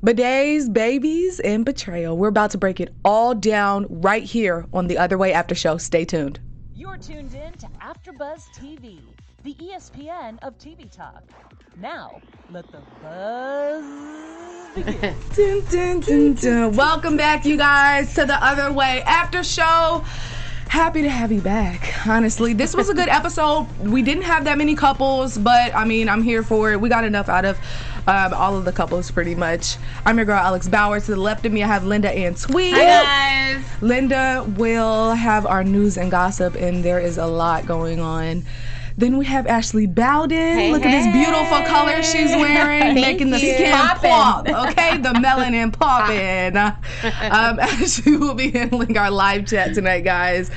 Bidets, babies, and betrayal. We're about to break it all down right here on the Other Way After Show. Stay tuned. You're tuned in to AfterBuzz TV, the ESPN of TV talk. Now, let the buzz begin. Dun, dun, dun, dun. Welcome back, you guys, to the Other Way After Show. Happy to have you back, honestly. This was a good episode. We didn't have that many couples, but, I mean, I'm here for it. We got enough out of all of the couples, pretty much. I'm your girl, Alex Bowers. To the left of me, I have Linda Antwi. Hi, guys. Linda will have our news and gossip, and there is a lot going on. Then we have Ashley Bowden. Look at this beautiful color she's wearing, making the skin pop. Okay, the melanin popping. Ashley will be handling our live chat tonight, guys.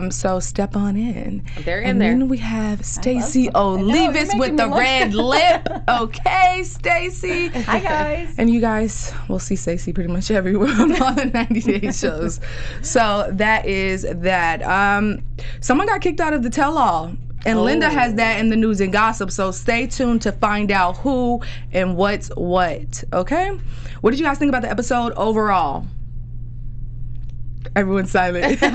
So step on in. They're in there. And then we have Stacey Olivas with the red lip. Okay, Stacey. Hi, guys. And you guys will see Stacey pretty much everywhere on all the 90 Day shows. So that is that. Someone got kicked out of the tell-all. And Linda has that in the news and gossip, so stay tuned to find out who and what's what, okay? What did you guys think about the episode overall? Everyone's silent. I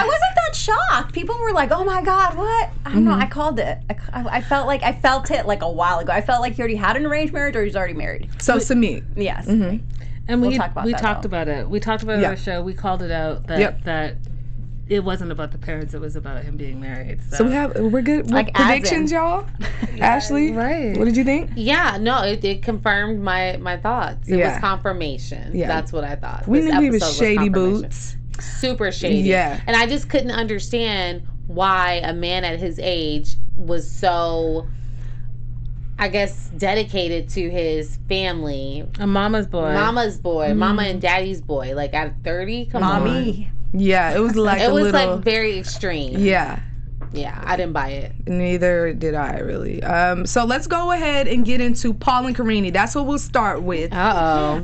wasn't that shocked. People were like, oh my God, what? I don't know, I called it. I felt it like a while ago. I felt like he already had an arranged marriage or he's already married. So, Samit. Yes. Mm-hmm. And we talked about it. We talked about it on our show. We called it out that it wasn't about the parents, it was about him being married. So we're good. Like predictions, y'all? Ashley? Right. What did you think? Yeah, no, it confirmed my thoughts. It was confirmation. Yeah. That's what I thought. We knew he was shady boots. Super shady. Yeah. And I just couldn't understand why a man at his age was so, I guess, dedicated to his family. A mama's boy. Mama and daddy's boy. Like at 30, come on. Yeah, it was like like very extreme. Yeah. Yeah, I didn't buy it. Neither did I, really. So let's go ahead and get into Paul and Karine. That's what we'll start with. So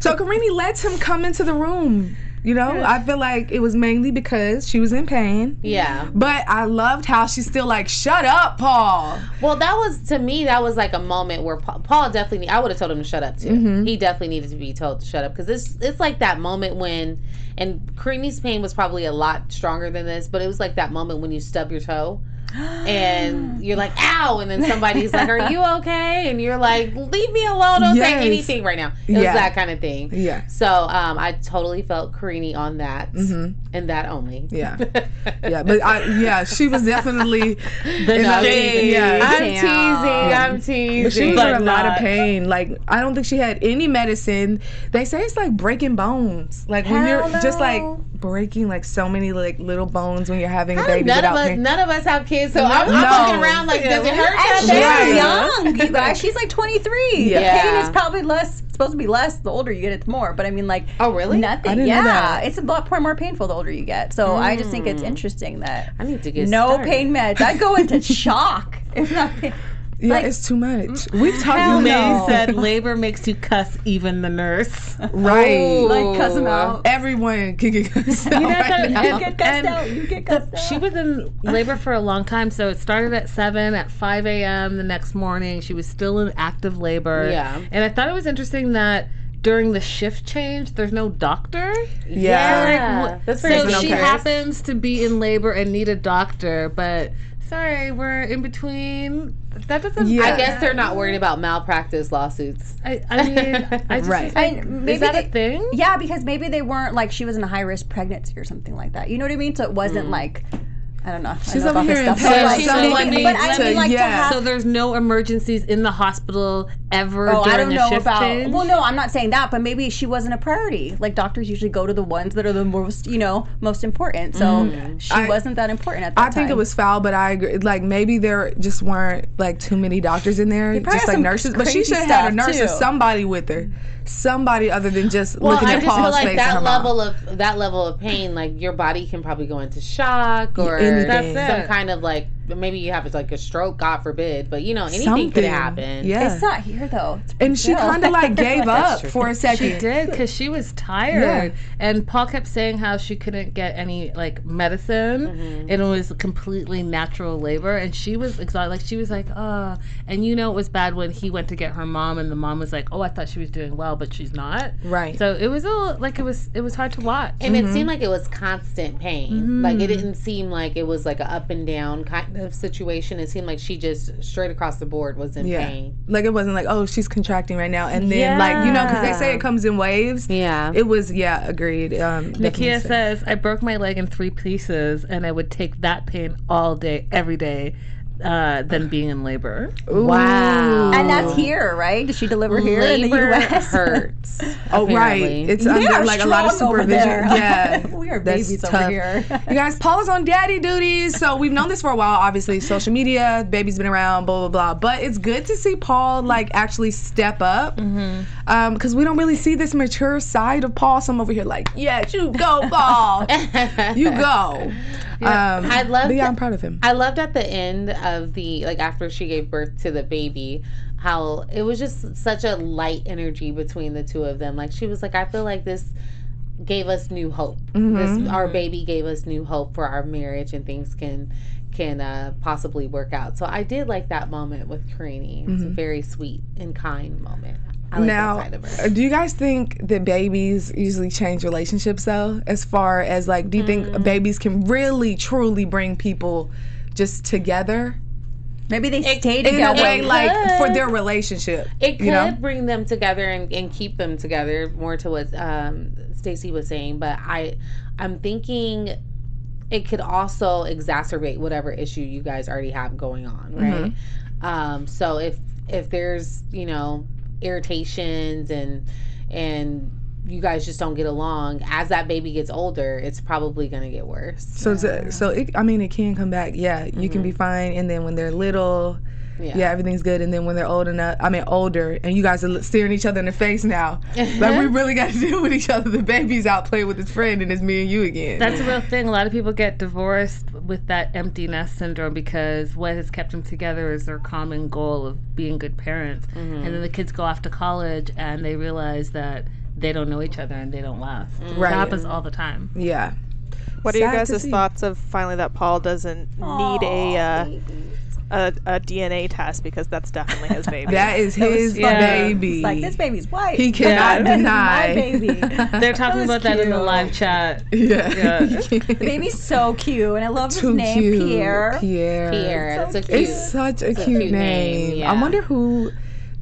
Karine lets him come into the room. You know, I feel like it was mainly because she was in pain. Yeah. But I loved how she's still like, shut up, Paul. Well, to me, that was like a moment where Paul definitely, I would have told him to shut up too. Mm-hmm. He definitely needed to be told to shut up. Because it's like that moment when, and Karine's pain was probably a lot stronger than this, but it was like that moment when you stub your toe. And you're like, ow, and then somebody's like, are you okay? And you're like, leave me alone, don't say anything right now. It was that kind of thing. Yeah. So I totally felt Karine on that, and that only. Yeah. Yeah, but she was definitely the shade. I'm teasing. But she was in a lot of pain. Like, I don't think she had any medicine. They say it's like breaking bones. Like when you're just like breaking like so many like little bones when you're having a baby without pain. None of us have kids, so I'm looking around like, does it hurt? And she's young, you guys. She's like 23. Yeah. The pain is probably supposed to be less. The older you get, it's more. But I mean, like, oh really? Nothing. I didn't know that. It's a lot more painful the older you get. So I just think it's interesting that I need to get started. Pain meds. I'd go into shock if not. Yeah, like, it's too much. We've talked. May said labor makes you cuss even the nurse. Right. Like cuss them out. Everyone can get cussed out. You get cussed out. You get cussed out. She was in labor for a long time, so it started at 7. At 5 a.m. the next morning, she was still in active labor. Yeah. And I thought it was interesting that during the shift change, there's no doctor. Yeah. That's very so she happens to be in labor and need a doctor, but sorry, we're in between. That doesn't. Yeah. I guess they're not worried about malpractice lawsuits. I mean, I just right. Like, maybe is that a thing? Yeah, because maybe they weren't like she was in a high risk pregnancy or something like that. You know what I mean? So it wasn't like. I don't know. She's over here in pain. So there's no emergencies in the hospital ever during a shift change? Well, no, I'm not saying that, but maybe she wasn't a priority. Like doctors usually go to the ones that are the most, most important. So she wasn't that important at that time. I think it was foul, but I agree. Like maybe there just weren't like too many doctors in there, just like nurses. But she should have had a nurse or somebody with her. Somebody other than just looking at Paul's face. Well, I just feel like that level of pain, like your body can probably go into shock or some kind of like maybe you have like a stroke, God forbid, but anything could happen. Yeah. It's not here though. And she kind of like gave up for a second. She did, because she was tired. And Paul kept saying how she couldn't get any like medicine, and it was completely natural labor, and she was exhausted. Like she was like, oh, and it was bad when he went to get her mom, and the mom was like, oh, I thought she was doing well, but she's not. Right. So it was it was hard to watch, and it seemed like it was constant pain. Like it didn't seem like it was like an up and down kind of situation. It seemed like she just straight across the board was in pain. Like it wasn't like, oh, she's contracting right now, and then because they say it comes in waves. Yeah. It was agreed. Nakia says, I broke my leg in 3 pieces, and I would take that pain all day, every day, than being in labor. Ooh. Wow. And that's here, right? Did she deliver here in the U.S.? Hurts. Oh, right. It's under like a lot of supervision. Yeah. We are babies over here. You guys, Paul is on daddy duties. So we've known this for a while, obviously. Social media, baby's been around, blah, blah, blah. But it's good to see Paul like actually step up. Because we don't really see this mature side of Paul. So I'm over here like, yes, you go, Paul. You go. I loved I'm proud of him. I loved at the end of the, like after she gave birth to the baby, how it was just such a light energy between the two of them. Like she was like, I feel like this gave us new hope. Our baby gave us new hope for our marriage, and things can possibly work out. So I did like that moment with Karini. It's a very sweet and kind moment. I like that side of her. Do you guys think that babies usually change relationships though? As far as like, do you think babies can really truly bring people just together? Maybe they stay together. In a way, like, for their relationship. It could bring them together and keep them together, more to what Stacey was saying. But I'm thinking it could also exacerbate whatever issue you guys already have going on, right? So if there's, irritations and you guys just don't get along, as that baby gets older, it's probably going to get worse. So it can come back. Yeah, you can be fine, and then when they're little, everything's good, and then when they're older, and you guys are staring each other in the face now, like we really got to deal with each other. The baby's out playing with his friend, and it's me and you again. That's a real thing. A lot of people get divorced with that empty nest syndrome because what has kept them together is their common goal of being good parents, and then the kids go off to college and they realize that they don't know each other and they don't last. Right. It happens all the time. Yeah. What are you guys' thoughts of finally that Paul doesn't need a DNA test, because that's definitely his baby? That is his baby. It's like, this baby's white. He cannot deny. My baby. They're talking about that in the live chat. Yeah. The baby's so cute, and I love his name, cute. Pierre. That's a cute. It's such a cute name. Yeah. I wonder who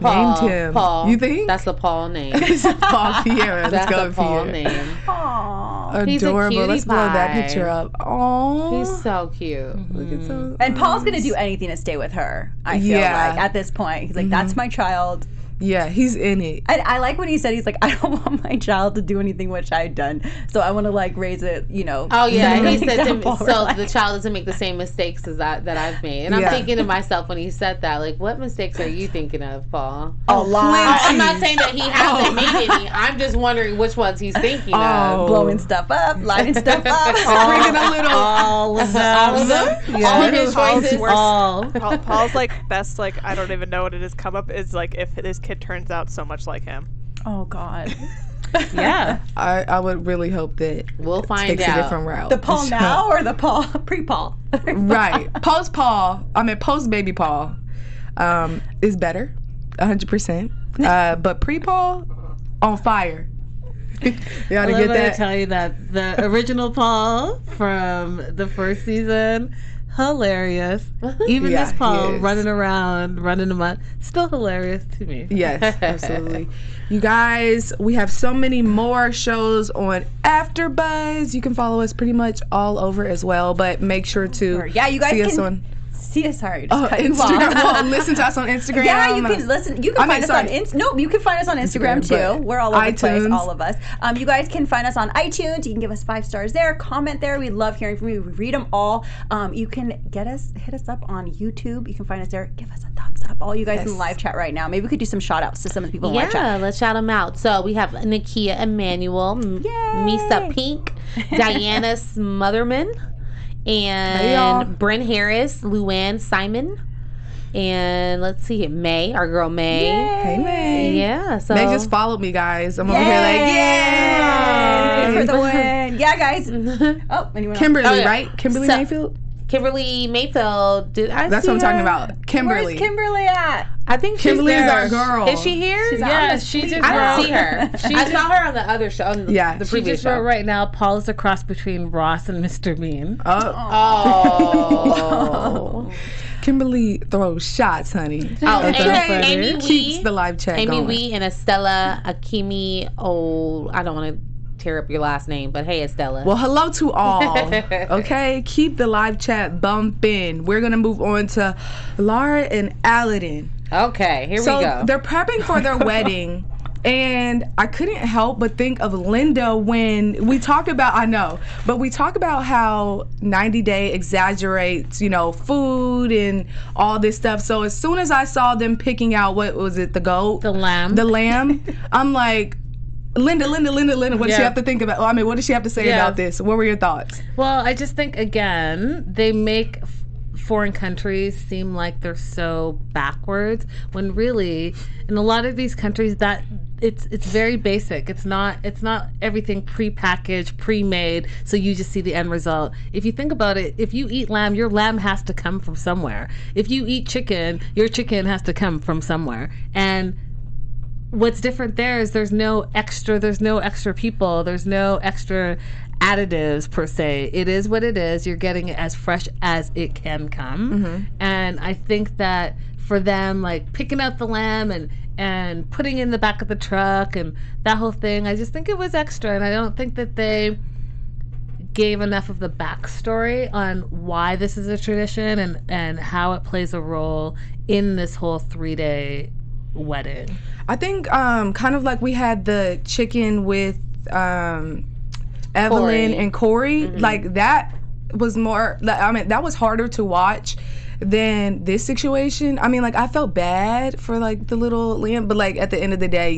named him. Paul. You think? That's a Paul name. It's Paul Pierre. That's Let's go a Paul Pierre. name. Aww. He's a Adorable. cutie Let's blow that pie. picture up. Aww. He's so cute. Look at so. And Paul's gonna do anything to stay with her. I feel like at this point, he's like, "That's my child." Yeah, he's in it. And I like when he said, he's like, "I don't want my child to do anything which I've done, so I want to like raise it, Oh yeah, he said example, the child doesn't make the same mistakes as that I've made." And I'm thinking to myself when he said that, like, what mistakes are you thinking of, Paul? A lot. I'm not saying that he hasn't made any. I'm just wondering which ones he's thinking of. Blowing stuff up, lighting stuff up, Bringing a little. All of them. All of them? Yeah. All of his choices? All. Paul's like best, like, I don't even know what it is, come up is like if his kid turns out so much like him. Oh God. Yeah. I would really hope that We'll find takes out. a different route. The Paul now or the Paul pre-Paul? Right. Post baby Paul is better, 100%. But pre-Paul, on fire. You gotta I get love that. to tell you that the original Paul from the first season, hilarious. Even Yeah, this Paul he is. running around, running amok, still hilarious to me. Yes, absolutely. You guys, we have so many more shows on AfterBuzz. You can follow us pretty much all over as well, but make sure to you guys see us can on sorry. Instagram. Well, listen to us on Instagram. Yeah, you can listen. You can find us on you can find us on Instagram too. We're all over the place, all of us. You guys can find us on iTunes. You can give us 5 stars there. Comment there. We love hearing from you. We read them all. You can hit us up on YouTube. You can find us there. Give us a thumbs up. All you guys in the live chat right now. Maybe we could do some shout outs to some of the people in the live chat. Yeah, let's shout them out. So we have Nakia Emmanuel, Misa Pink, Diana Smotherman, and Bryn Harris, Luann Simon. And let's see, May, our girl May. Yay. Hey, May. Yeah. So May just followed me, guys. I'm over here like, yay! For the win. Yeah, guys. Oh, anyone else? Kimberly, right? Kimberly Mayfield? Kimberly Mayfield. That's what I'm talking about. Kimberly. Where's Kimberly at? I think Kimberly she's is there. our girl. Is she here? She just I don't see her. I saw her on the other show. On the She previous just show. wrote right now, Paul is a cross between Ross and Mr. Bean. Oh. Kimberly throws shots, honey. Oh, Amy keeps Wee, the live chat Amy going. Wee and Estella Akimi. Oh, I don't want to tear up your last name, but hey, Estella. Well, hello to all. Okay, keep the live chat bumping. We're gonna move on to Laura and Aladeen. Okay, here we go. So they're prepping for their wedding. And I couldn't help but think of Linda when we talk about, we talk about how 90 Day exaggerates, food and all this stuff. So as soon as I saw them picking out, what was it, the goat? The lamb. I'm like, Linda, what does she have to think about? What does she have to say about this? What were your thoughts? Well, I just think, again, they make foreign countries seem like they're so backwards when really in a lot of these countries that it's very basic. It's not everything pre-packaged, pre-made, so you just see the end result. If you think about it, if you eat lamb, your lamb has to come from somewhere. If you eat chicken, your chicken has to come from somewhere. And what's different there is there's no extra people, there's no extra additives per se. It is what it is. You're getting it as fresh as it can come. Mm-hmm. And I think that for them, like picking out the lamb and putting it in the back of the truck and that whole thing, I just think it was extra. And I don't think that they gave enough of the backstory on why this is a tradition and how it plays a role in this whole 3-day wedding. I think kind of like we had the chicken with Evelyn and Corey, mm-hmm. like that was more, that was harder to watch than this situation. I felt bad for like the little lamb, but like at the end of the day,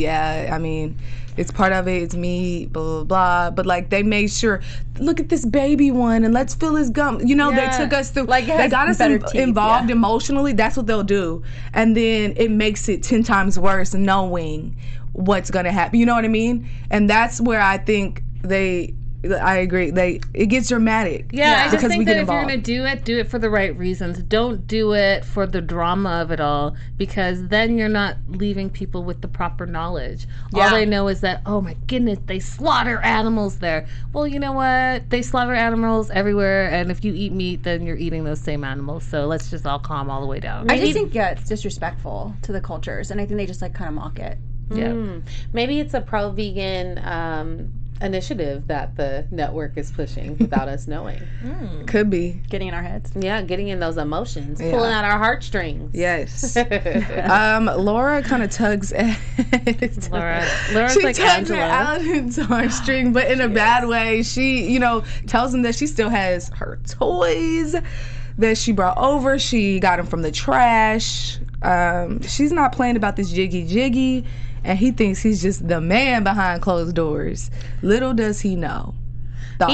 it's part of it, it's me, blah, blah, blah. But like they made sure, look at this baby one and let's feel his gum. They took us through, like they got us involved emotionally. That's what they'll do. And then it makes it 10 times worse knowing what's going to happen. You know what I mean? And that's where I think I agree. It gets dramatic. Yeah, I just think that if you're going to do it for the right reasons. Don't do it for the drama of it all, because then you're not leaving people with the proper knowledge. Yeah. All they know is that, oh my goodness, they slaughter animals there. Well, you know what? They slaughter animals everywhere, and if you eat meat, then you're eating those same animals. So let's just all calm all the way down. I just think, it's disrespectful to the cultures, and I think they just like kind of mock it. Yeah. Maybe it's a pro-vegan initiative that the network is pushing without us knowing. Could be. Getting in our heads. Yeah, getting in those emotions. Yeah. Pulling out our heartstrings. Yes. Laura kind of tugs at Laura's she like tugs Angela. at Aladeen's heartstring, but in a bad way. She, tells him that she still has her toys that she brought over. She got them from the trash. She's not playing about this jiggy. And he thinks he's just the man behind closed doors. Little does he know. Thoughts?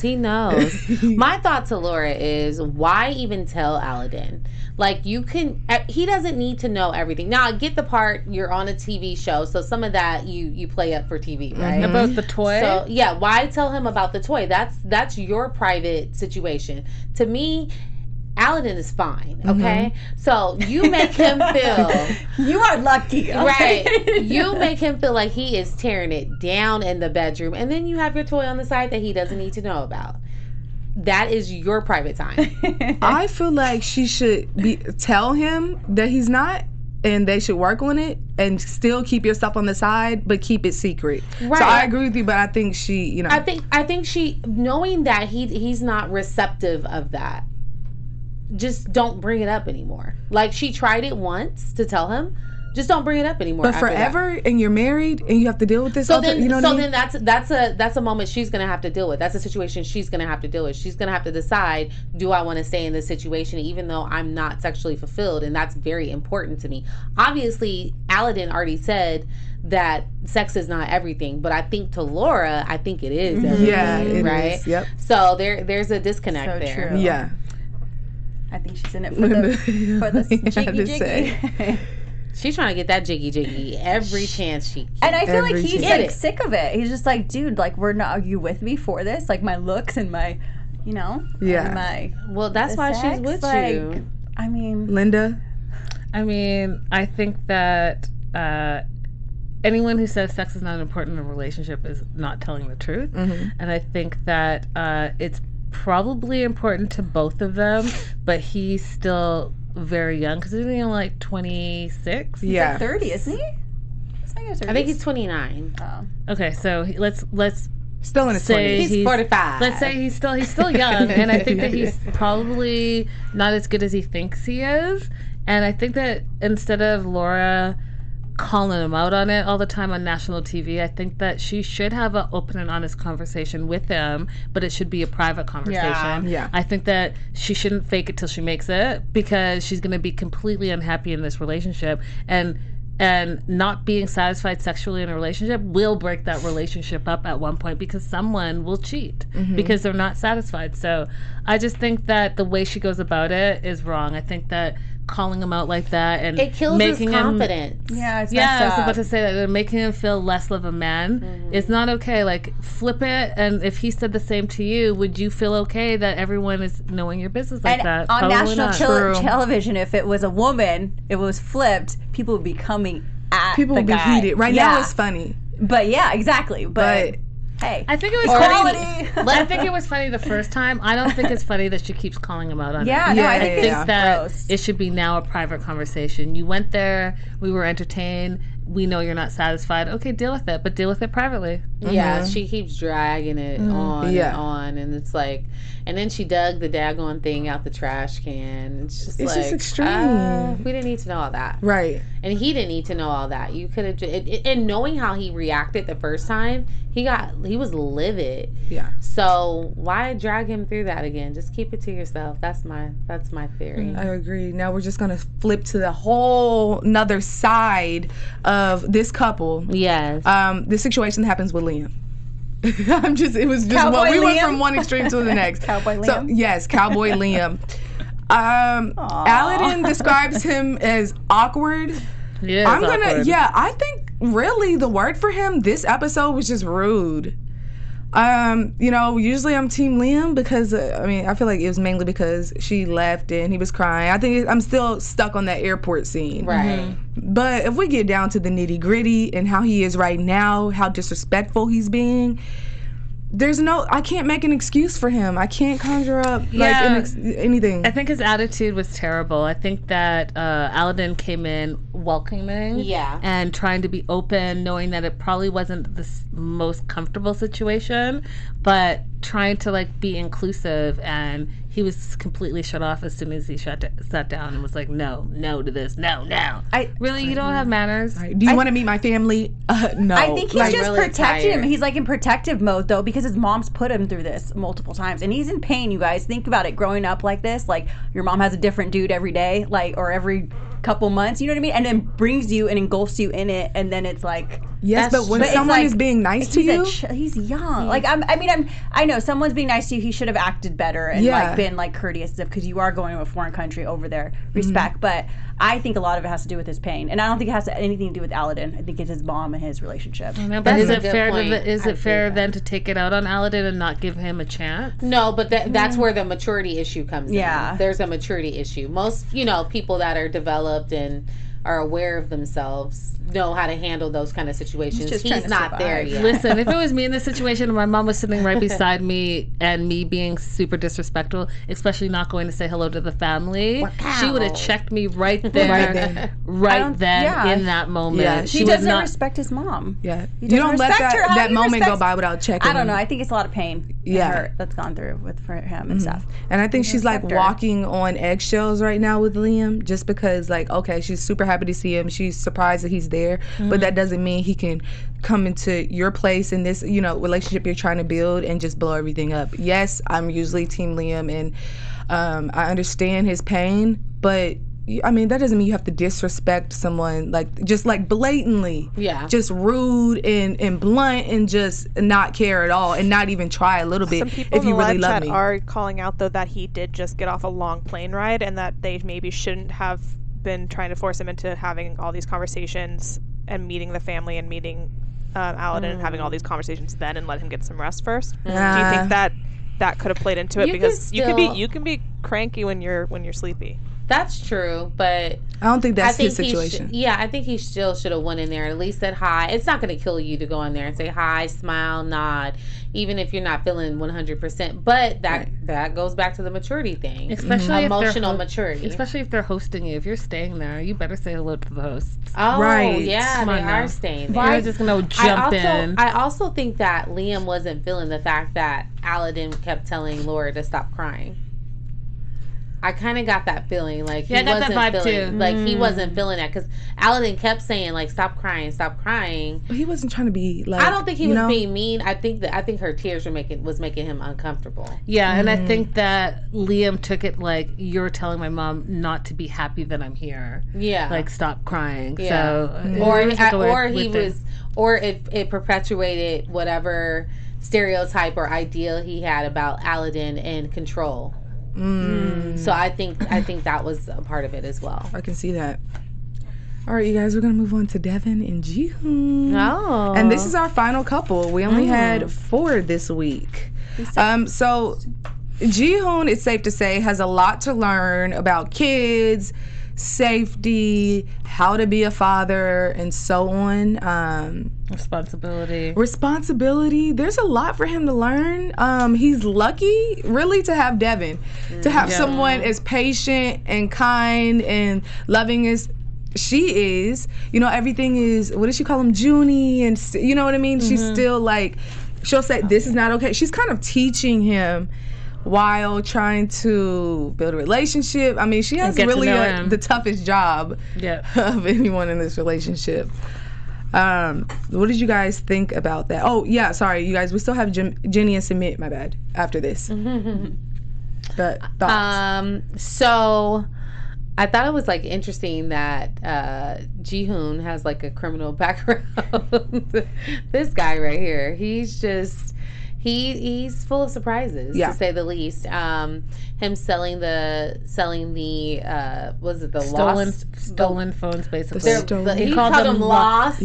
He knows. My thought to Laura is, why even tell Aladeen? Like, he doesn't need to know everything. Now, I get the part, you're on a TV show, so some of that you play up for TV, right? Mm-hmm. About the toy? So, yeah, why tell him about the toy? That's your private situation. To me, Aladeen is fine, okay? Mm-hmm. So you make him feel... You are lucky, okay? Right. You make him feel like he is tearing it down in the bedroom, and then you have your toy on the side that he doesn't need to know about. That is your private time. I feel like she should tell him that he's not, and they should work on it and still keep your stuff on the side, but keep it secret. Right. So I agree with you, but I think she, I think she, knowing that he's not receptive of that, just don't bring it up anymore. Like, she tried it once to tell him, just don't bring it up anymore. But forever, and you're married, and you have to deal with this. Then that's a moment she's gonna have to deal with. That's a situation she's gonna have to deal with. She's gonna have to decide: do I want to stay in this situation, even though I'm not sexually fulfilled? And that's very important to me. Obviously, Aladeen already said that sex is not everything, but I think to Laura, I think it is everything. Yeah, it right? is. Yep. So there's a disconnect there. True. Yeah. I think she's in it for the jiggy. She's trying to get that jiggy every chance she can. And I feel like he's like sick of it. He's just like, dude, like are you with me for this? Like my looks and my, well, that's why she's with you. I mean, Linda. I mean, I think that anyone who says sex is not important in a relationship is not telling the truth. Mm-hmm. And I think that it's probably important to both of them, but he's still very young because he's only like 26. He's like 30, isn't he? I think he's 29. Oh. Okay, so let's still in his 20s. He's 45. Let's say he's still young, and I think that he's probably not as good as he thinks he is. And I think that instead of Laura calling him out on it all the time on national TV, I think that she should have an open and honest conversation with him, but it should be a private conversation. Yeah. I think that she shouldn't fake it till she makes it, because she's going to be completely unhappy in this relationship, and not being satisfied sexually in a relationship will break that relationship up at one point, because someone will cheat because they're not satisfied. So I just think that the way she goes about it is wrong. I think that calling him out like that and it kills making his confidence. I was about to say that, and making him feel less of a man is not okay. Like, flip it, and if he said the same to you, would you feel okay that everyone is knowing your business like that? On Probably national television, if it was a woman, if it was flipped, people would be coming at people would be heated. Right now it's funny. But yeah, exactly. But hey, I think it was funny. I think it was funny the first time. I don't think it's funny that she keeps calling him out on it. I think that gross. It should be now a private conversation. You went there, we were entertained, we know you're not satisfied. Okay, deal with it, but deal with it privately. Yeah, she keeps dragging it on and on, and it's like, and then she dug the daggone thing out the trash can. It's just extreme. We didn't need to know all that. Right. And he didn't need to know all that. You could have, and knowing how he reacted the first time, he was livid. Yeah. So why drag him through that again? Just keep it to yourself. That's my theory. I agree. Now we're just gonna flip to the whole another side of this couple. Yes. The situation that happens with Liam. It was just we went from one extreme to the next. Cowboy Liam. So yes, Cowboy Liam. Aladeen describes him as awkward. Yeah, awkward. I think really the word for him this episode was just rude. Usually I'm team Liam because I feel like it was mainly because she left and he was crying. I think I'm still stuck on that airport scene. Right. But if we get down to the nitty gritty and how he is right now, how disrespectful he's being, I can't make an excuse for him. I can't conjure up anything. I think his attitude was terrible. I think that Aladeen came in welcoming and trying to be open, knowing that it probably wasn't the most comfortable situation, but trying to be inclusive, and he was completely shut off as soon as he sat down and was like, no to this, no. You don't have manners. Right. Do you want to meet my family? No. I think he's just really protecting tired. him. He's in protective mode though, because his mom's put him through this multiple times, and he's in pain. You guys think about it, growing up like this, your mom has a different dude every day, or every couple months, you know what I mean, and then brings you and engulfs you in it, and then it's yes, but when someone is being nice to you, he's young. I know someone's being nice to you. He should have acted better and been courteous, because you are going to a foreign country over there. Respect, but I think a lot of it has to do with his pain, and I don't think it has anything to do with Aladeen. I think it's his mom and his relationship. But is it fair then to take it out on Aladeen and not give him a chance? No, but that's where the maturity issue comes in. Yeah, there's a maturity issue. Most people that are developed and are aware of themselves know how to handle those kind of situations. He's not there yet. Listen, if it was me in this situation and my mom was sitting right beside me and me being super disrespectful, especially not going to say hello to the family, she would have checked me right there, right then in that moment. Yeah. She doesn't respect his mom. Yeah. You don't let that moment go by without checking. I don't know. I think it's a lot of pain and hurt that's gone through for him and stuff. And I think she's walking on eggshells right now with Liam, just because okay, she's super happy to see him. She's surprised that he's there, but that doesn't mean he can come into your place in this relationship you're trying to build and just blow everything up. Yes, I'm usually team Liam, and I understand his pain, but I mean, that doesn't mean you have to disrespect someone, like, just, like, blatantly. Yeah. Just rude and blunt and just not care at all and not even try a little bit. Some people if you in the really live love chat me. are calling out, though, that he did just get off a long plane ride and that they maybe shouldn't have been trying to force him into having all these conversations and meeting the family and meeting Aladeen and having all these conversations then and let him get some rest first. Do you think that could have played into it? Because you can be cranky when you're sleepy. That's true, but I don't think that's his situation. I think he still should have went in there and at least said hi. It's not going to kill you to go in there and say hi, smile, nod, even if you're not feeling 100%. But that goes back to the maturity thing, especially emotional maturity. Especially if they're hosting you. If you're staying there, you better say hello to the hosts. Oh, right. Yeah, they are staying there. You're just going to jump in. I also think that Liam wasn't feeling the fact that Aladeen kept telling Laura to stop crying. I kind of got that feeling, like he wasn't that vibe feeling, too. Like he wasn't feeling that because Aladeen kept saying like, "Stop crying, stop crying." But he wasn't trying to be like. I don't think he was being mean. I think her tears was making him uncomfortable. Yeah, and I think that Liam took it like, you're telling my mom not to be happy that I'm here. Yeah, like stop crying. Yeah. So or it perpetuated whatever stereotype or ideal he had about Aladeen and control. So I think that was a part of it as well. I can see that. All right, you guys, we're gonna move on to Devin and Jihoon. Oh, and this is our final couple. We only had 4 this week. So Jihoon, it's safe to say, has a lot to learn about kids, safety, how to be a father, and so on. Responsibility. There's a lot for him to learn. He's lucky, really, to have Devin, to have someone as patient and kind and loving as she is. You know, everything is, what does she call him, Junie, and you know what I mean? She's still like, she'll say, this is not okay. She's kind of teaching him while trying to build a relationship. I mean, she has really the toughest job of anyone in this relationship. What did you guys think about that? Oh, yeah, sorry, you guys. We still have Jenny and Submit, my bad, after this. But thoughts? So I thought it was like interesting that Jihoon has like a criminal background. This guy right here, he's just he's full of surprises, to say the least. Him selling the was it the stolen phones, basically. He called them lost.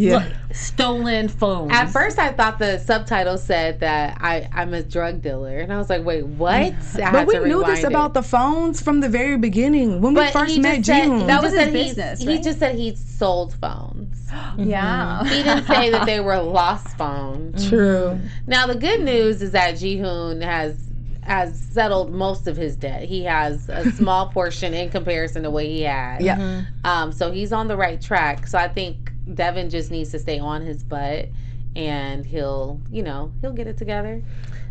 Stolen phones. At first, I thought the subtitle said that I'm a drug dealer, and I was like, wait, what? But we knew this about the phones from the very beginning when we first met Jihoon. That was his business. He just said he sold phones. Yeah. He didn't say that they were lost phones. True. Now the good news is that Jihoon has settled most of his debt. He has a small portion in comparison to what he had. Yeah. So he's on the right track. So I think Devin just needs to stay on his butt, and he'll get it together.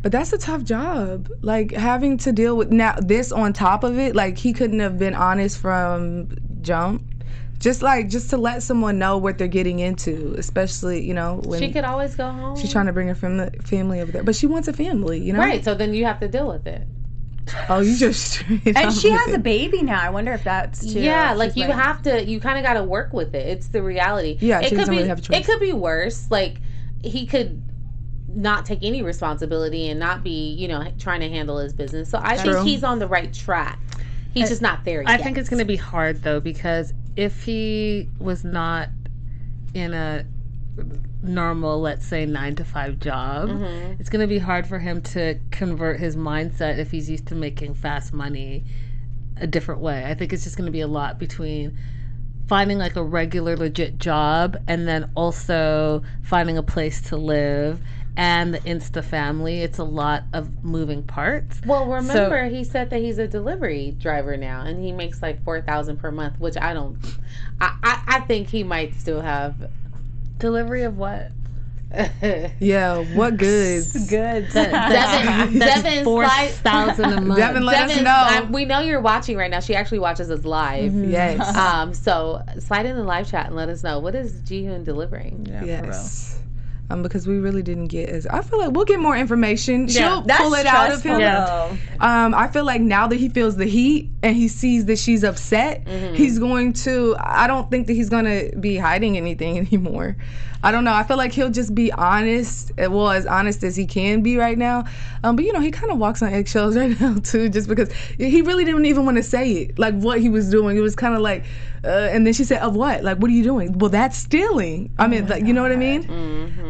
But that's a tough job. Like, having to deal with now this on top of it. Like, he couldn't have been honest from jump. Just to let someone know what they're getting into, especially, when she could always go home. She's trying to bring her family over there, but she wants a family, Right, so then you have to deal with it. Oh, you just and she has a baby now. I wonder if that's too. Yeah, like you kind of got to work with it. It's the reality. Yeah, she doesn't really have a choice. It could be worse. Like, he could not take any responsibility and not be, trying to handle his business. So I think he's on the right track. He's just not there yet. I think it's going to be hard, though, because if he was not in a normal, let's say 9-to-5 job, it's going to be hard for him to convert his mindset if he's used to making fast money a different way. I think it's just going to be a lot between finding like a regular, legit job and then also finding a place to live and the Insta family. It's a lot of moving parts. Well, remember, he said that he's a delivery driver now, and he makes like $4,000 per month, which I don't. I think he might still have delivery of what? Yeah, what goods? Goods. Devin, 4,000 a month. Devin, let us know. We know you're watching right now. She actually watches us live. Yes. So slide in the live chat and let us know, what is Jihoon delivering? Yeah, yes. because we really didn't get I feel like we'll get more information. She'll pull it out of him. I feel like now that he feels the heat and he sees that she's upset, he's going to, I don't think that he's going to be hiding anything anymore. I don't know. I feel like he'll just be honest, well, as honest as he can be right now. But, you know, he kind of walks on eggshells right now, too, just because he really didn't even want to say it, like what he was doing. It was kind of like, and then she said, of what? Like, what are you doing? Well, that's stealing. I mean, like, you know what I mean?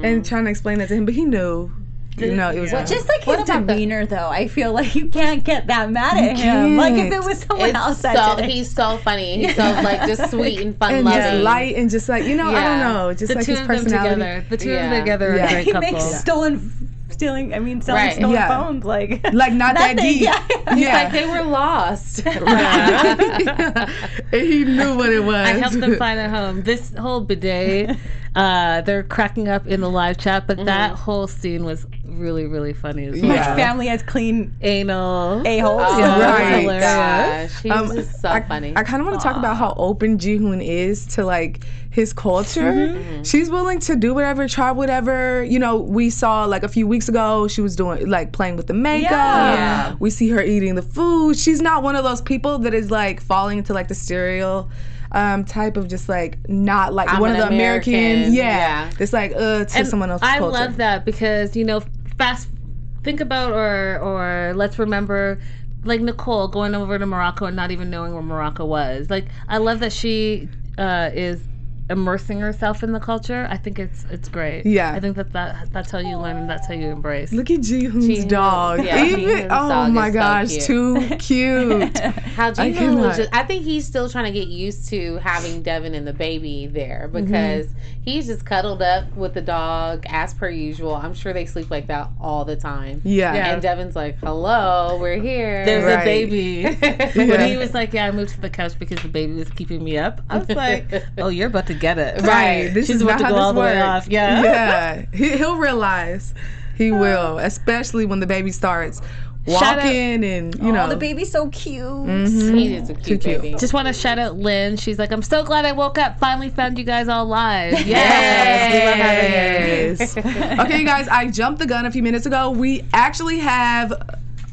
And trying to explain that to him, but he knew. You know, it was just like his demeanor, though. I feel like you can't get that mad at him. Like if it was someone else, he's so funny. He's so like just sweet and fun loving, just light and just like, you know, I don't know, just the like his personality. The two of them together are a great couple. He makes selling stolen phones like not that deep. He's like they were lost. And he knew what it was. I helped them find a home. This whole bidet, they're cracking up in the live chat, but that whole scene was really, really funny as well. My family has clean anal a-holes. Gosh, he's just so funny. I kind of want to talk about how open Ji-hoon is to like his culture. She's willing to do whatever, try whatever. You know, we saw like a few weeks ago she was doing like playing with the makeup. We see her eating the food. She's not one of those people that is like falling into like the type of just like not like I'm one of the Americans. It's like to someone else's culture. I love that because, you know, think about or let's remember like Nicole going over to Morocco and not even knowing where Morocco was. Like I love that she is immersing herself in the culture. I think it's great. I think that's how you learn and that's how you embrace. Look at Ji-hoon's dog. Oh my gosh, so too cute. How Ji-hoon was just, I think he's still trying to get used to having Devin and the baby there because he's just cuddled up with the dog as per usual. I'm sure they sleep like that all the time. And Devin's like, hello, we're here. There's a baby. When he was like, I moved to the couch because the baby was keeping me up, I was like, oh, you're about to get it. Right. This She's is about not to go all the way off. He'll realize. He will, especially when the baby starts walking and, you know. Oh, the baby's so cute. He is a cute baby. Just want to shout out Lynn. She's like, I'm so glad I woke up. Finally found you guys all live. Yes. We love having you. Okay, you guys, I jumped the gun a few minutes ago. We actually have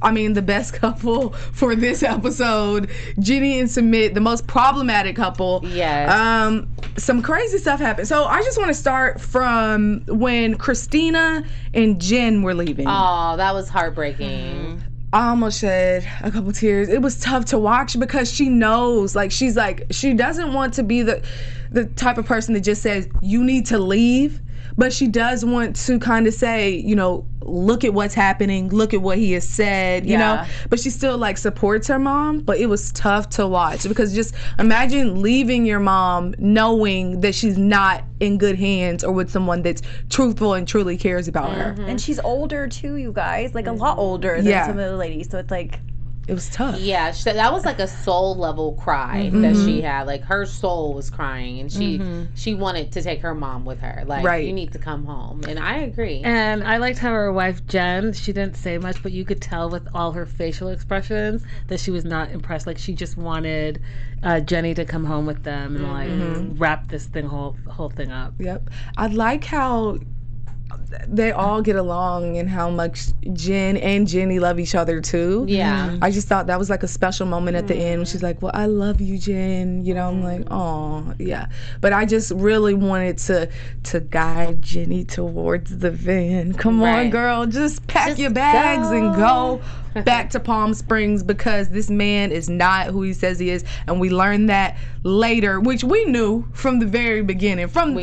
the best couple for this episode, Jenny and Sumit, the most problematic couple. Yes. Some crazy stuff happened. So I just want to start from when Christina and Jen were leaving. Oh, that was heartbreaking. I almost shed a couple tears. It was tough to watch because she knows, like, she doesn't want to be the type of person that just says, you need to leave. But she does want to kind of say, you know, look at what's happening, look at what he has said, you know. But she still like supports her mom. But it was tough to watch because just imagine leaving your mom knowing that she's not in good hands or with someone that's truthful and truly cares about her. And she's older too, you guys, like a lot older than some of the ladies. So it's like, it was tough. Yeah, that was like a soul level cry that she had. Like her soul was crying, and she wanted to take her mom with her. Like, you need to come home, and I agree. And I liked how her wife Jen, she didn't say much, but you could tell with all her facial expressions that she was not impressed. Like she just wanted Jenny to come home with them and like wrap this whole thing up. Yep, I like how they all get along and how much Jen and Jenny love each other too. I just thought that was like a special moment at the end when she's like, well, I love you, Jen. You know, I'm like, oh, yeah. But I just really wanted to guide Jenny towards the van. Come on, girl. Just pack your bags and go back to Palm Springs because this man is not who he says he is. And we learned that later, which we knew from the very beginning. From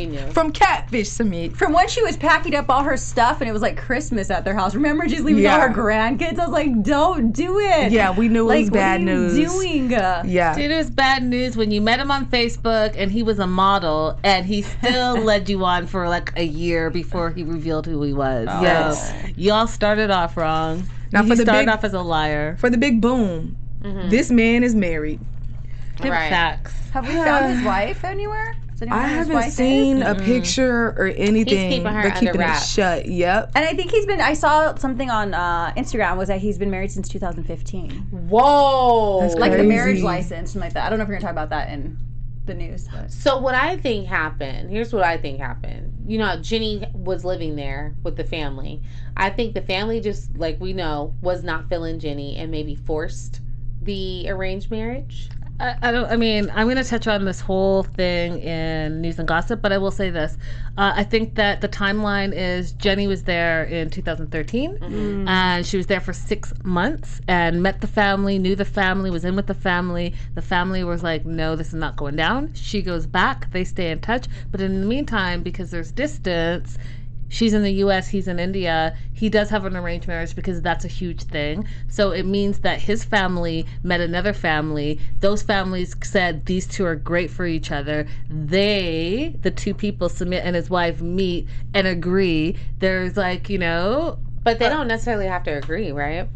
Catfish Sumit. From when she was packing up all her stuff and it was like Christmas at their house. Remember, she's leaving all her grandkids? I was like, don't do it. Yeah, we knew it was bad news. What are you doing? Yeah. Dude, it was bad news when you met him on Facebook and he was a model and he still led you on for like a year before he revealed who he was. Yes. So y'all started off wrong. Now, he started off as a liar. For the big boom, this man is married. Facts. Have we found his wife anywhere? I haven't seen a picture or anything. He's keeping her They're keeping under wraps. it shut. Yep. And I think I saw something on Instagram was that he's been married since 2015. Whoa. That's like the crazy. marriage license, something like that. I don't know if we're going to talk about that in the news. But. So what I think happened, here's what I think happened. Jenny was living there with the family. I think the family just, like we know, was not feeling Jenny and maybe forced the arranged marriage. I'm going to touch on this whole thing in news and gossip, but I will say this. I think that the timeline is Jenny was there in 2013, and she was there for 6 months and met the family, knew the family, was in with the family. The family was like, no, this is not going down. She goes back. They stay in touch. But in the meantime, because there's distance, she's in the U.S., he's in India. He does have an arranged marriage because that's a huge thing. So it means that his family met another family. Those families said these two are great for each other. The two people, Sumit and his wife, meet and agree. There's like, But they don't necessarily have to agree, right?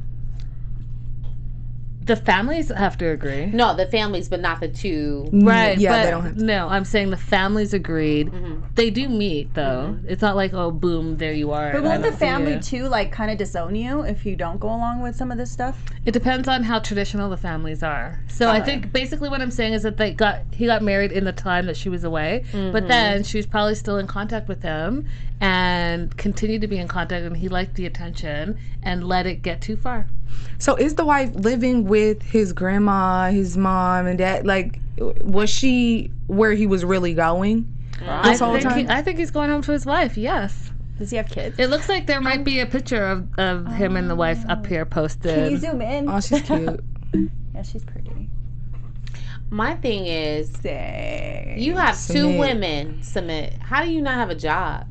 The families have to agree. No, the families, but not the two. Right. Yeah, but they don't have to. No, I'm saying the families agreed. They do meet, though. It's not like, oh, boom, there you are. But won't the family, too, like, kind of disown you if you don't go along with some of this stuff? It depends on how traditional the families are. So I think basically what I'm saying is that he got married in the time that she was away, but then she was probably still in contact with him and continued to be in contact, and he liked the attention and let it get too far. So is the wife living with his grandma, his mom, and dad? Like, was she where he was really going this whole time? I think he's going home to his wife, yes. Does he have kids? It looks like there might be a picture of him and the wife up here posted. Can you zoom in? Oh, she's cute. Yeah, she's pretty. My thing is, Dang. you have two Sumit. women, Sumit. How do you not have a job?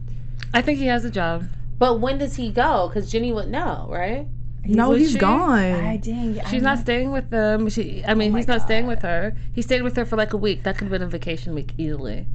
I think he has a job. But when does he go? Because Jenny would know, right? He's gone. Dang. She's not staying with them. He's not staying with her. He stayed with her for like a week. That could have been a vacation week easily.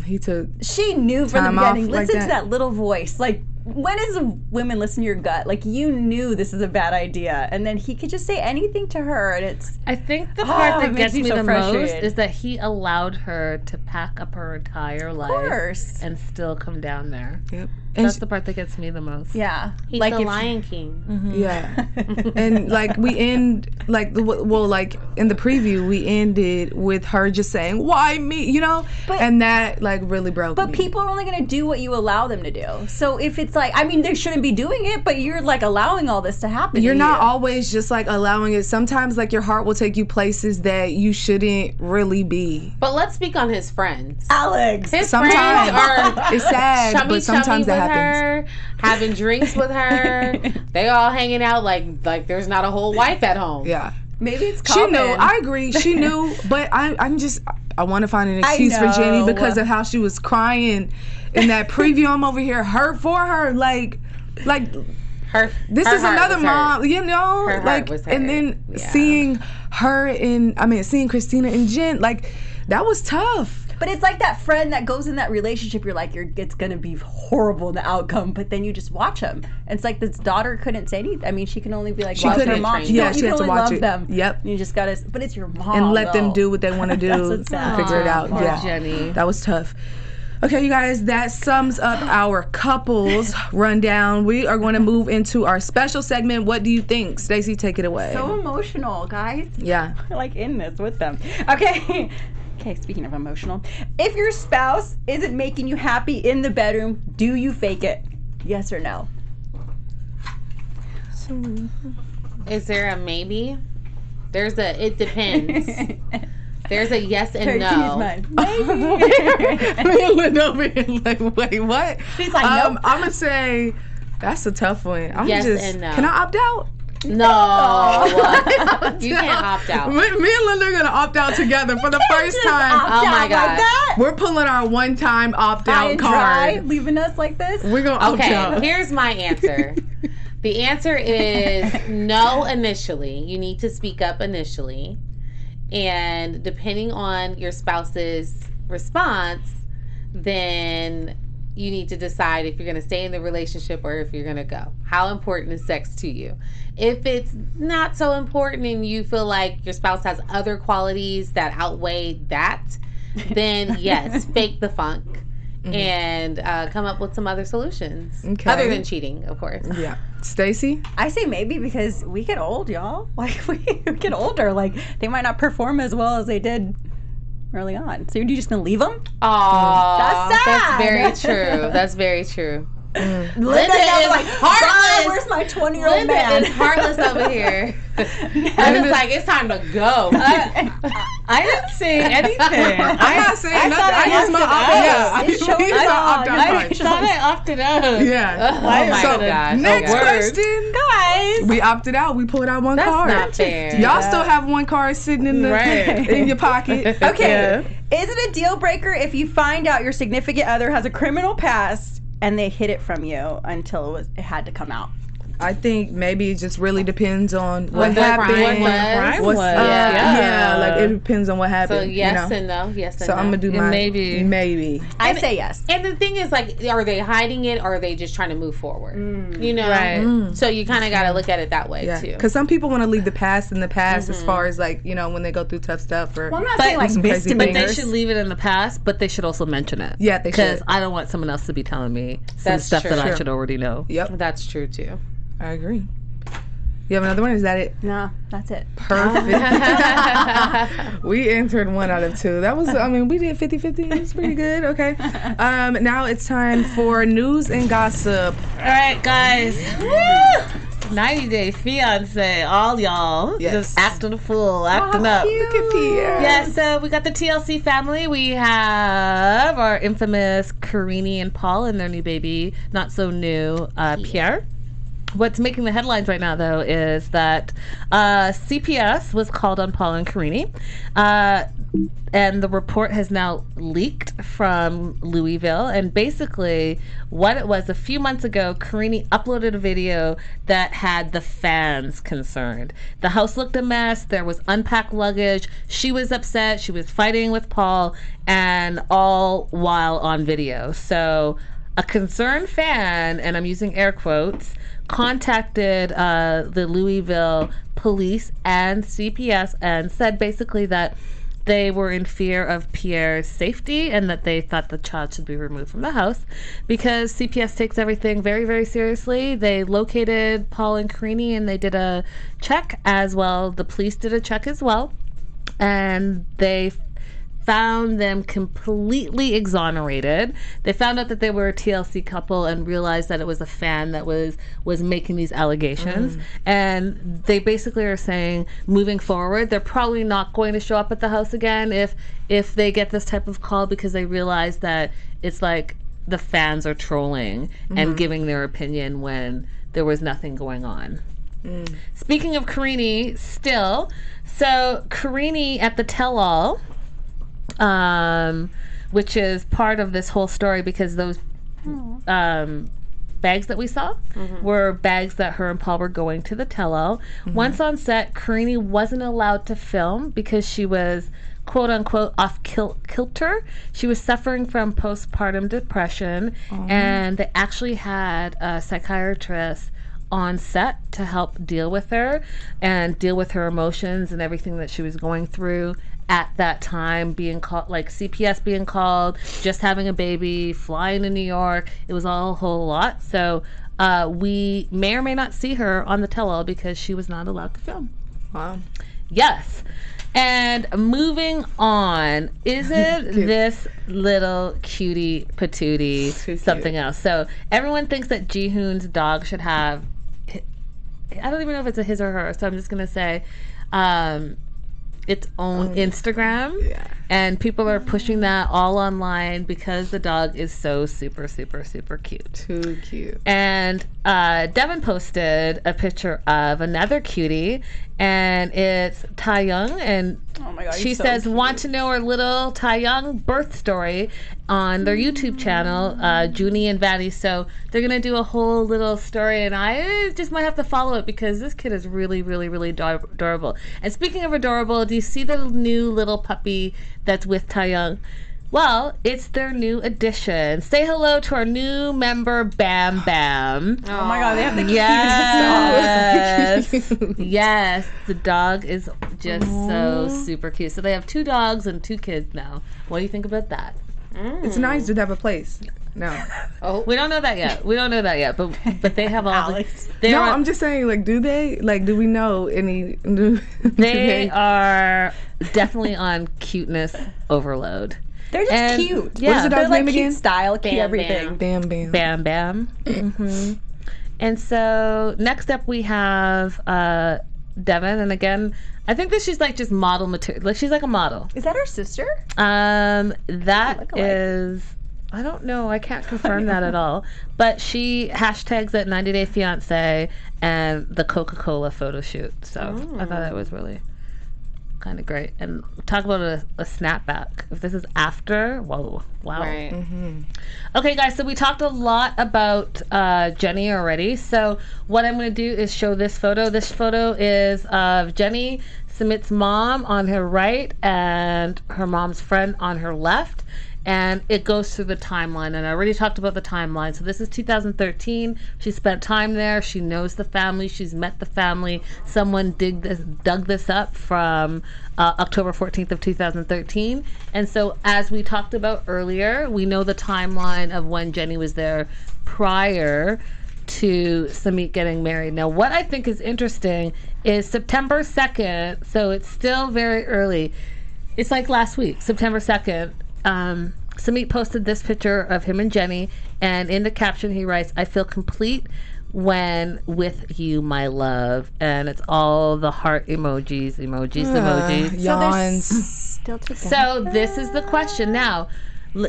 He took. She knew from the time off beginning. like Listen to that. that little voice. Like, when is women listen to your gut? Like, you knew this is a bad idea, and then he could just say anything to her, and it's. I think the part that it gets makes me me so the most frustrated. is that he allowed her to pack up her entire life course. and still come down there. Yep. That's the part that gets me the most. Yeah. He's like the if- Lion King. Yeah. And like we end like like in the preview we ended with her just saying why me, But- and that like really broke But me. people are only going to do what you allow them to do. So if it's like, I mean, they shouldn't be doing it, but you're like allowing all this to happen. You're to not you. always just like allowing it. Sometimes like your heart will take you places that you shouldn't really be. But let's speak on his friends. Alex. His Sometimes friends are it's sad, chummy but sometimes with that happens. her, having drinks with her. They all hanging out like there's not a whole wife at home. Yeah. Maybe it's She common. knew. I agree. She knew. But I want to find an excuse for Jenny know. because of how she was crying in that preview. I'm over here hurt for her. Like Her. this her is heart another was mom, hurt. Her heart like, was and hurt. then Yeah. seeing Christina and Jen, like that was tough. But it's like that friend that goes in that relationship. You're like, it's gonna be horrible in the outcome, but then you just watch them. And it's like this daughter couldn't say anything. I mean, she can only be like, She watch couldn't. her mom. Yeah, You she can had to only watch love it. them. Yep. You just gotta. But it's your mom. And let them though. do what they want to do. That's what's sad. Figure it out. Poor Yeah, Jenny. that was tough. Okay, you guys, that sums up our couples rundown. We are going to move into our special segment. What do you think? Stacey, take it away. So emotional, guys. Yeah. I like in this with them. Okay. Okay, speaking of emotional, if your spouse isn't making you happy in the bedroom, do you fake it? Yes or no? Is there a maybe? There's a it depends. There's a yes and Here, no. can use mine. Me and Linda over here like, wait, what? She's like, nope. I'm going to say, that's a tough one. Yes and no. Can I opt out? No, you can't opt out. Me and Linda are going to opt out together for the first time. Oh my God. Like that? We're pulling our one-time High opt-out and dry, card. leaving us like this? We're going to opt Okay, out. here's my answer. The answer is no initially. You need to speak up initially. And depending on your spouse's response, then you need to decide if you're going to stay in the relationship or if you're going to go. How important is sex to you? If it's not so important and you feel like your spouse has other qualities that outweigh that, then yes, fake the funk and come up with some other solutions. Okay. Other than cheating, of course. Yeah. Stacey? I say maybe because we get old, y'all. Like, we get older. Like, they might not perform as well as they did early on. So you're just gonna leave them? Aw, That's sad. That's very true. That's very true. Linda is like, heartless. Where's my 20-year-old Linda man? is heartless over here. Linda's like, it's time to go. I didn't say anything. I'm not saying nothing. I used my opt-out card. I thought I opted out. Yeah. Oh my gosh. Next question. Guys. We opted out. We pulled out one That's card. not fair. Y'all still have one card sitting in the in your pocket. Okay. Yeah. Is it a deal breaker if you find out your significant other has a criminal past and they hid it from you until it had to come out? I think maybe it just really depends on what the happened. crime was. What's, Yeah. like it depends on what happened. So yes and no. Yes and so no. I'm gonna do my maybe. I say yes. And the thing is, like, are they hiding it or are they just trying to move forward? You know? Right. So you kind of got to look at it that way, too. Because some people want to leave the past in the past as far as, like, you know, when they go through tough stuff. Or, Well, I'm not saying like some crazy But they misdemeanors. should leave it in the past, but they should also mention it. Yeah, they should. Because I don't want someone else to be telling me some That's stuff that I true. should already know. Yep, That's true, too. I agree. You have another one? Is that it? No, that's it. Perfect. We answered 1 out of 2. That was, I mean, we did 50-50. It's pretty good. Okay. Now it's time for news and gossip. All right, guys. 90 Day Fiance, all y'all. Yes. Just acting a fool, acting up. Look at Pierre. Yeah, so we got the TLC family. We have our infamous Karine and Paul and their new baby, not so new, Pierre. What's making the headlines right now, though, is that CPS was called on Paul and Karine, and the report has now leaked from Louisville. And basically, what it was, a few months ago, Karine uploaded a video that had the fans concerned. The house looked a mess. There was unpacked luggage. She was upset. She was fighting with Paul, and all while on video. So a concerned fan, and I'm using air quotes, contacted the Louisville police and CPS and said basically that they were in fear of Pierre's safety and that they thought the child should be removed from the house because CPS takes everything very, very seriously. They located Paul and Karine and they did a check as well. The police did a check as well, and they found them completely exonerated. They found out that they were a TLC couple and realized that it was a fan that was making these allegations. And they basically are saying, moving forward, they're probably not going to show up at the house again if they get this type of call, because they realize that it's like the fans are trolling and giving their opinion when there was nothing going on. Speaking of Karine, still, so Karine at the tell-all, which is part of this whole story, because those bags that we saw were bags that her and Paul were going to the tell-all. Once on set, Karine wasn't allowed to film because she was quote unquote off kilter. She was suffering from postpartum depression, and they actually had a psychiatrist on set to help deal with her and deal with her emotions and everything that she was going through at that time, being called, like CPS being called, just having a baby, flying to New York. It was all a whole lot. So we may or may not see her on the tell-all because she was not allowed to film. Wow. Yes. And moving on, isn't this little cutie patootie something else? So everyone thinks that Ji-hoon's dog should have, I don't even know if it's a his or her, so I'm just going to say its own Instagram. Yeah. And people are pushing that all online because the dog is so super, super, super cute. Too cute. And Devin posted a picture of another cutie, and it's Taeyoung, and oh my God, she so says, cute. Want to know her little Taeyoung birth story on their YouTube channel, Junie and Vanny. So they're going to do a whole little story, and I just might have to follow it because this kid is really, really, really adorable. And speaking of adorable, do you see the new little puppy that's with Taeyoung? Well, it's their new addition. Say hello to our new member, Bam Bam. Oh my God, they have the cutest dog. Yes, the dog is just so super cute. So they have 2 dogs and 2 kids now. What do you think about that? It's nice to have a place. No. We don't know that yet. But they have all Alex. I'm just saying, like, do they? Like, do we know any? They are definitely on cuteness overload. They're just cute. Yeah. What is the dog's name again? Cute style, cute Bam everything. Bam Bam. Bam Bam. Mm-hmm. And so next up we have Devin, and again, I think that she's like just model material. Like she's like a model. Is that her sister? That is, I don't know. I can't confirm that at all. But she hashtags that 90 Day Fiance and the Coca-Cola photo shoot. So I thought that was really kind of great. And talk about a snapback. If this is after, whoa, wow. Right. Mm-hmm. Okay, guys, so we talked a lot about Jenny already. So what I'm going to do is show this photo. This photo is of Jenny, Sumit's mom on her right, and her mom's friend on her left. And it goes through the timeline. And I already talked about the timeline. So this is 2013. She spent time there. She knows the family. She's met the family. Someone dug this up from October 14th of 2013. And so as we talked about earlier, we know the timeline of when Jenny was there prior to Sumit getting married. Now, what I think is interesting is September 2nd. So it's still very early. It's like last week, September 2nd. Sumit posted this picture of him and Jenny, and in the caption he writes, "I feel complete when with you, my love," and it's all the heart emojis. Yawns. Still together. So this is the question now.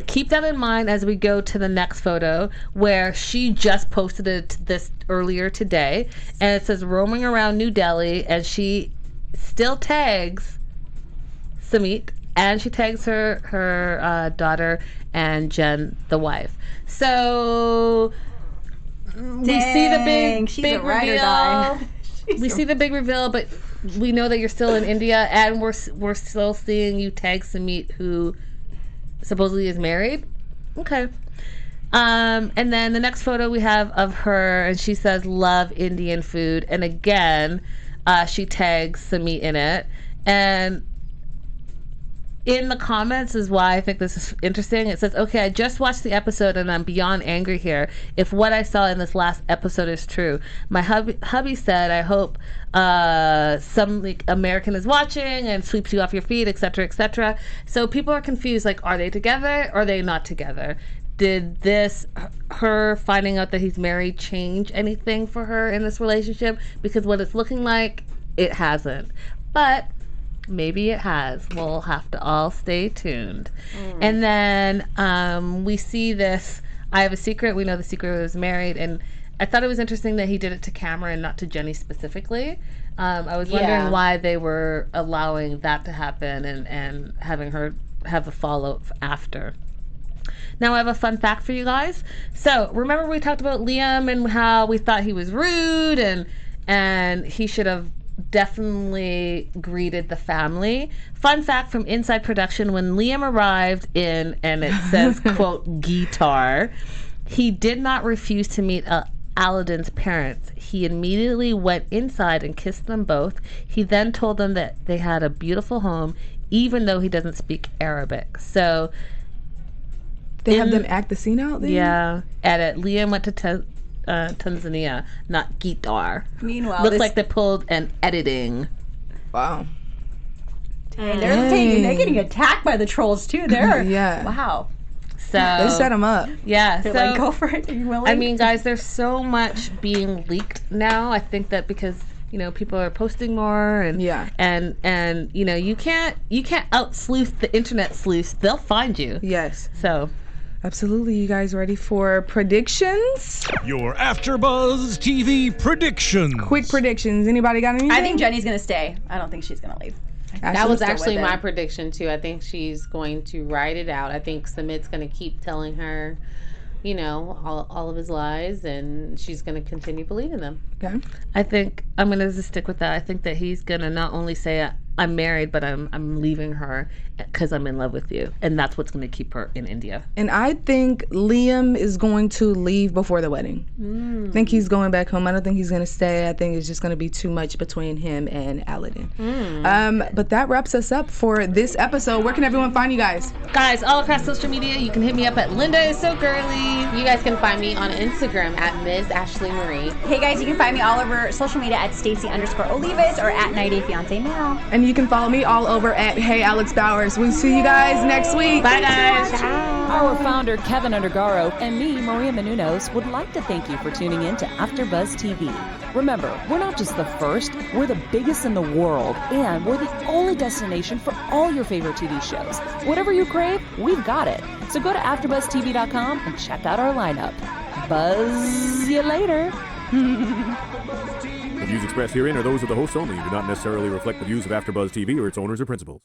Keep that in mind as we go to the next photo, where she just posted this earlier today, and it says roaming around New Delhi, and she still tags Sumit. And she tags her daughter and Jen, the wife. So we see the big reveal. We see the big reveal, but we know that you're still in India, and we're still seeing you tag Sumit, who supposedly is married. Okay. And then the next photo we have of her, and she says, "Love Indian food," and again, she tags Sumit in it, and in the comments is why I think this is interesting. It says, "Okay, I just watched the episode and I'm beyond angry here. If what I saw in this last episode is true. My hubby said, I hope some American is watching and sweeps you off your feet, etc., etc." So people are confused. Like, are they together? Or are they not together? Did her finding out that he's married, change anything for her in this relationship? Because what it's looking like, it hasn't. But maybe it has. We'll have to all stay tuned. And then we see this, "I have a secret." We know the secret was married. And I thought it was interesting that he did it to camera and not to Jenny specifically. I was wondering why they were allowing that to happen and having her have a follow-up after. Now I have a fun fact for you guys. So remember we talked about Liam and how we thought he was rude and he should have definitely greeted the family. Fun fact from Inside Production: when Liam arrived in, and it says quote, guitar, he did not refuse to meet Aladeen's parents. He immediately went inside and kissed them both. He then told them that they had a beautiful home, even though he doesn't speak Arabic. So they have them act the scene out then? Yeah. Edit. Liam went to Tanzania, not guitar. Meanwhile, looks like they pulled an editing. Wow. Dang, they're getting attacked by the trolls too. Wow. So they set them up. Yeah. They're so like, go for it. Are you willing? I mean, guys, there's so much being leaked now. I think that because people are posting more and you can't out sleuth the internet sleuths. They'll find you. Yes. So. Absolutely. You guys ready for predictions? Your AfterBuzz TV predictions. Quick predictions. Anybody got anything? I think Jenny's going to stay. I don't think she's going to leave. That was actually my prediction, too. I think she's going to ride it out. I think Sumit's going to keep telling her, all of his lies, and she's going to continue believing them. Okay. I think I'm going to just stick with that. I think that he's going to not only say, "I'm married, but I'm leaving her because I'm in love with you," and that's what's going to keep her in India. And I think Liam is going to leave before the wedding. I think he's going back home. I don't think he's going to stay. I think it's just going to be too much between him and Aladeen. But that wraps us up for this episode. Where can everyone find you guys? Guys, all across social media, you can hit me up at Linda is so girly. You guys can find me on Instagram at Ms. Ashley Marie. Hey guys, you can find me all over social media at Stacey_Olivas or at 90 Day Fiance now. And And you can follow me all over at Hey Alex Bowers. We'll see you guys next week. Bye, guys. Our founder, Keven Undergaro, and me, Maria Menounos, would like to thank you for tuning in to AfterBuzz TV. Remember, we're not just the first, we're the biggest in the world, and we're the only destination for all your favorite TV shows. Whatever you crave, we've got it. So go to AfterBuzzTV.com and check out our lineup. Buzz you later. The views expressed herein are those of the hosts only and do not necessarily reflect the views of AfterBuzz TV or its owners or principals.